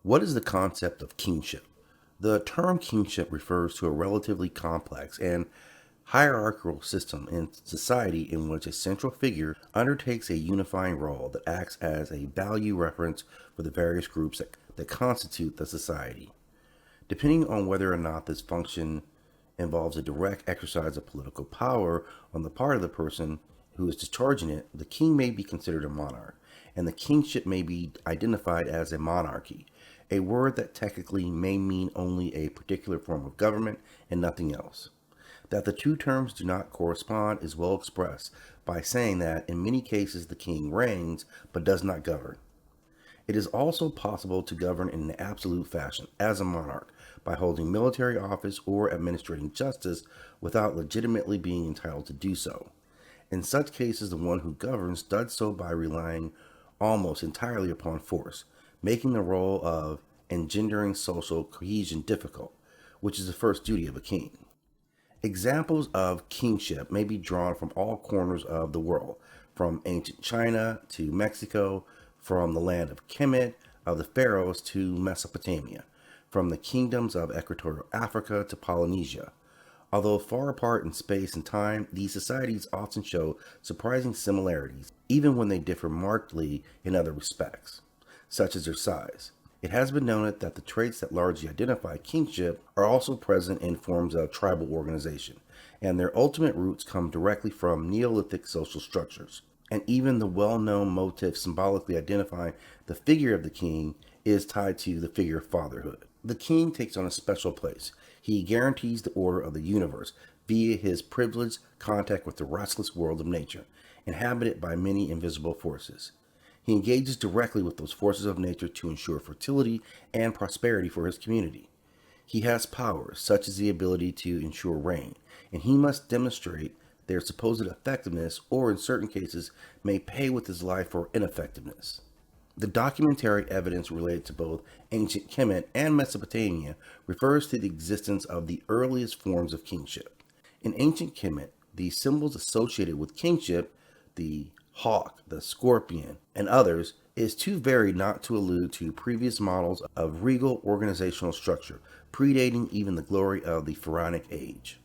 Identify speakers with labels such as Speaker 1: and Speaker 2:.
Speaker 1: What is the concept of kingship? The term kingship refers to a relatively complex and hierarchical system in society in which a central figure undertakes a unifying role that acts as a value reference for the various groups that constitute the society. Depending on whether or not this function involves a direct exercise of political power on the part of the person who is discharging it, the king may be considered a monarch, and the kingship may be identified as a monarchy, a word that technically may mean only a particular form of government and nothing else. That the two terms do not correspond is well expressed by saying that in many cases the king reigns but does not govern. It is also possible to govern in an absolute fashion as a monarch by holding military office or administering justice without legitimately being entitled to do so. In such cases, the one who governs does so by relying almost entirely upon force, making the role of engendering social cohesion difficult, which is the first duty of a king. Examples of kingship may be drawn from all corners of the world, from ancient China to Mexico, from the land of Kemet of the pharaohs to Mesopotamia, from the kingdoms of equatorial Africa to Polynesia. Although far apart in space and time, these societies often show surprising similarities, even when they differ markedly in other respects, such as their size. It has been noted that the traits that largely identify kingship are also present in forms of tribal organization, and their ultimate roots come directly from Neolithic social structures. And even the well-known motif symbolically identifying the figure of the king is tied to the figure of fatherhood. The king takes on a special place. He guarantees the order of the universe via his privileged contact with the restless world of nature, inhabited by many invisible forces. He engages directly with those forces of nature to ensure fertility and prosperity for his community. He has powers, such as the ability to ensure rain, and he must demonstrate their supposed effectiveness, or in certain cases, may pay with his life for ineffectiveness. The documentary evidence related to both ancient Kemet and Mesopotamia refers to the existence of the earliest forms of kingship. In ancient Kemet, the symbols associated with kingship, the hawk, the scorpion, and others, is too varied not to allude to previous models of regal organizational structure, predating even the glory of the pharaonic age.